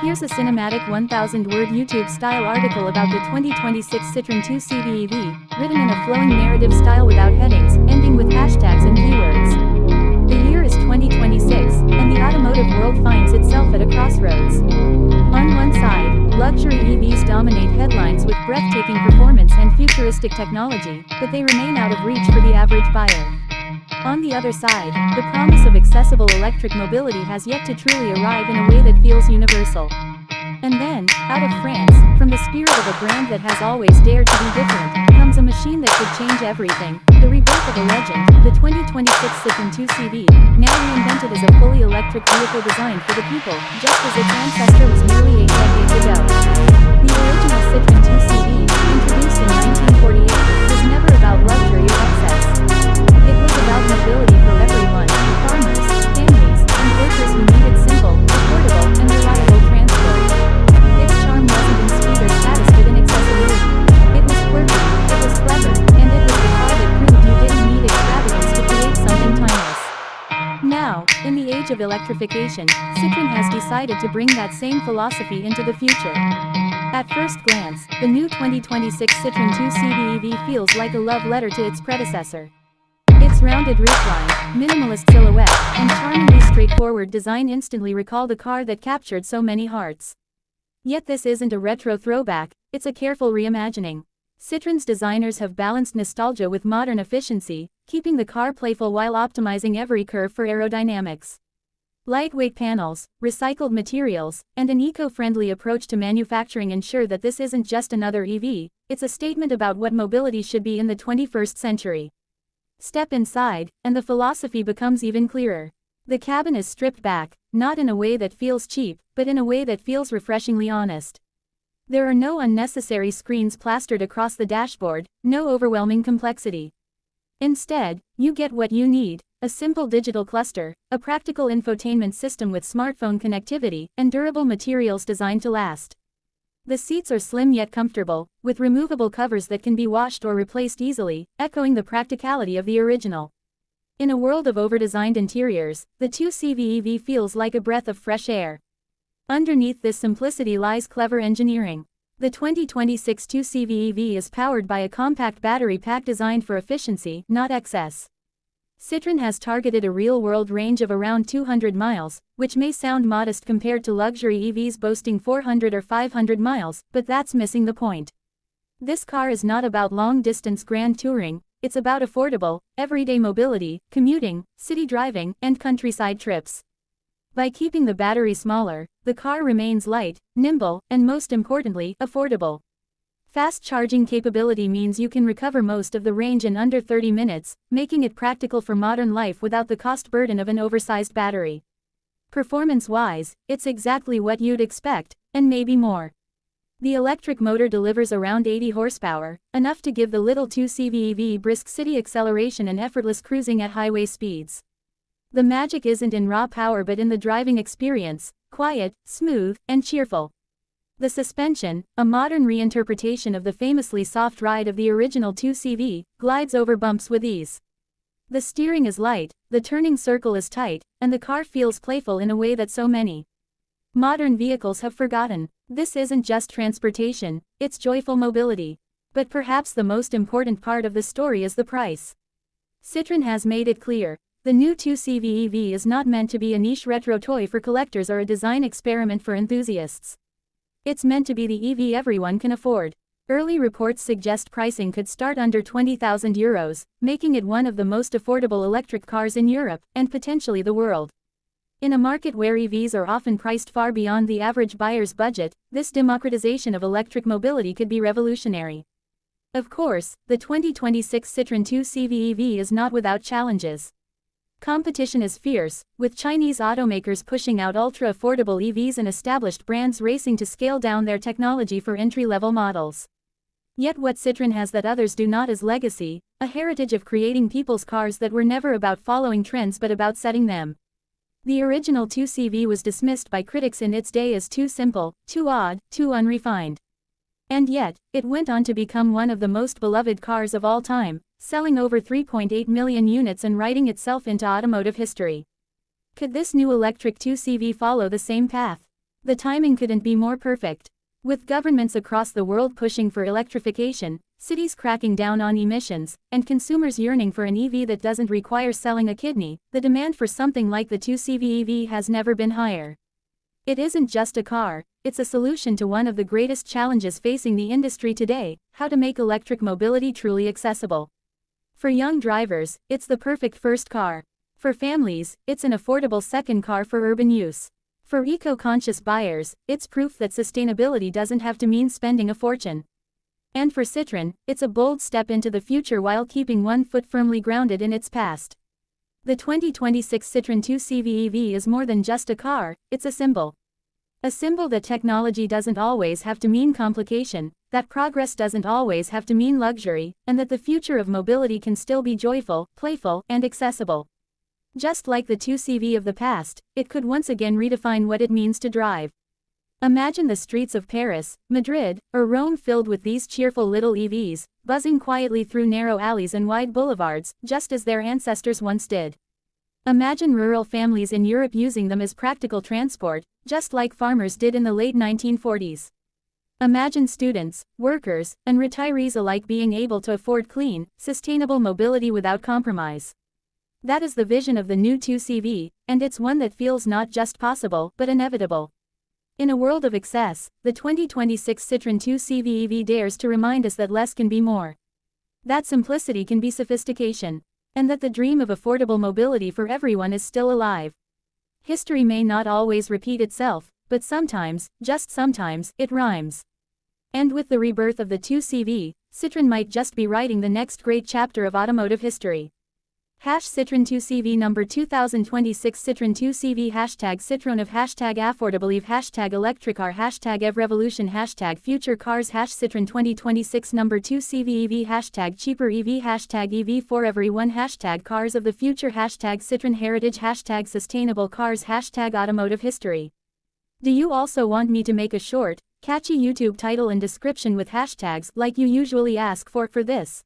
Here's a cinematic 1,000-word YouTube-style article about the 2026 Citroën 2 CVEV, written in a flowing narrative style without headings, ending with hashtags and keywords. The year is 2026, and the automotive world finds itself at a crossroads. On one side, luxury EVs dominate headlines with breathtaking performance and futuristic technology, but they remain out of reach for the average buyer. On the other side, the promise of accessible electric mobility has yet to truly arrive in a way that feels universal. And then, out of France, from the spirit of a brand that has always dared to be different, comes a machine that could change everything, the rebirth of a legend, the 2026 Citroën 2 CV, now reinvented as a fully electric vehicle designed for the people, just as its ancestor was nearly 8 decades ago. The original Citroën 2 CV, introduced in 1948, was never about luxury or excess. It was about mobility for everyone, farmers, families, and workers who needed simple, affordable, and reliable transport. Its charm wasn't in speed or status but in accessibility. It was quirky, it was clever, and it was the car that proved you didn't need extravagance to create something timeless. Now, in the age of electrification, Citroën has decided to bring that same philosophy into the future. At first glance, the new 2026 Citroën 2 CVEV feels like a love letter to its predecessor. Its rounded roofline, minimalist silhouette, and charmingly straightforward design instantly recall the car that captured so many hearts. Yet this isn't a retro throwback, it's a careful reimagining. Citroën's designers have balanced nostalgia with modern efficiency, keeping the car playful while optimizing every curve for aerodynamics. Lightweight panels, recycled materials, and an eco-friendly approach to manufacturing ensure that this isn't just another EV, it's a statement about what mobility should be in the 21st century. Step inside, and the philosophy becomes even clearer. The cabin is stripped back, not in a way that feels cheap, but in a way that feels refreshingly honest. There are no unnecessary screens plastered across the dashboard, no overwhelming complexity. Instead, you get what you need: a simple digital cluster, a practical infotainment system with smartphone connectivity, and durable materials designed to last. The seats are slim yet comfortable, with removable covers that can be washed or replaced easily, echoing the practicality of the original. In a world of over-designed interiors, the 2 CVEV feels like a breath of fresh air. Underneath this simplicity lies clever engineering. The 2026 2 CVEV is powered by a compact battery pack designed for efficiency, not excess. Citroën has targeted a real-world range of around 200 miles, which may sound modest compared to luxury EVs boasting 400 or 500 miles, but that's missing the point. This car is not about long-distance grand touring, it's about affordable, everyday mobility, commuting, city driving, and countryside trips. By keeping the battery smaller, the car remains light, nimble, and most importantly, affordable. Fast charging capability means you can recover most of the range in under 30 minutes, making it practical for modern life without the cost burden of an oversized battery. Performance-wise, it's exactly what you'd expect, and maybe more. The electric motor delivers around 80 horsepower, enough to give the little 2 CVEV brisk city acceleration and effortless cruising at highway speeds. The magic isn't in raw power but in the driving experience: quiet, smooth, and cheerful. The suspension, a modern reinterpretation of the famously soft ride of the original 2 CV, glides over bumps with ease. The steering is light, the turning circle is tight, and the car feels playful in a way that so many modern vehicles have forgotten. This isn't just transportation, it's joyful mobility. But perhaps the most important part of the story is the price. Citroën has made it clear: the new 2 CVEV is not meant to be a niche retro toy for collectors or a design experiment for enthusiasts. It's meant to be the EV everyone can afford. Early reports suggest pricing could start under €20,000, making it one of the most affordable electric cars in Europe, and potentially the world. In a market where EVs are often priced far beyond the average buyer's budget, this democratization of electric mobility could be revolutionary. Of course, the 2026 Citroën 2 CVEV is not without challenges. Competition is fierce, with Chinese automakers pushing out ultra-affordable EVs and established brands racing to scale down their technology for entry-level models. Yet what Citroën has that others do not is legacy, a heritage of creating people's cars that were never about following trends but about setting them. The original 2 CV was dismissed by critics in its day as too simple, too odd, too unrefined. And yet, it went on to become one of the most beloved cars of all time, selling over 3.8 million units and writing itself into automotive history. Could this new electric 2 CV follow the same path? The timing couldn't be more perfect. With governments across the world pushing for electrification, cities cracking down on emissions, and consumers yearning for an EV that doesn't require selling a kidney, the demand for something like the 2CV EV has never been higher. It isn't just a car, it's a solution to one of the greatest challenges facing the industry today: how to make electric mobility truly accessible. For young drivers, it's the perfect first car. For families, it's an affordable second car for urban use. For eco-conscious buyers, it's proof that sustainability doesn't have to mean spending a fortune. And for Citroën, it's a bold step into the future while keeping one foot firmly grounded in its past. The 2026 Citroën 2CV EV is more than just a car, it's a symbol. A symbol that technology doesn't always have to mean complication, that progress doesn't always have to mean luxury, and that the future of mobility can still be joyful, playful, and accessible. Just like the 2CV of the past, it could once again redefine what it means to drive. Imagine the streets of Paris, Madrid, or Rome filled with these cheerful little EVs, buzzing quietly through narrow alleys and wide boulevards, just as their ancestors once did. Imagine rural families in Europe using them as practical transport, just like farmers did in the late 1940s. Imagine students, workers, and retirees alike being able to afford clean, sustainable mobility without compromise. That is the vision of the new 2CV, and it's one that feels not just possible, but inevitable. In a world of excess, the 2026 Citroën 2CV EV dares to remind us that less can be more. That simplicity can be sophistication. And that the dream of affordable mobility for everyone is still alive. History may not always repeat itself, but sometimes, just sometimes, it rhymes. And with the rebirth of the 2CV, Citroën might just be writing the next great chapter of automotive history. Citroën 2CV number 2026 Citroën 2CV Citroën of affordable EV electric car EV revolution future cars Citroën 2026 number 2CV EV cheaper EV EV for everyone cars of the future Citroën heritage sustainable cars automotive history. Do you also want me to make a short, catchy YouTube title and description with hashtags like you usually ask for this?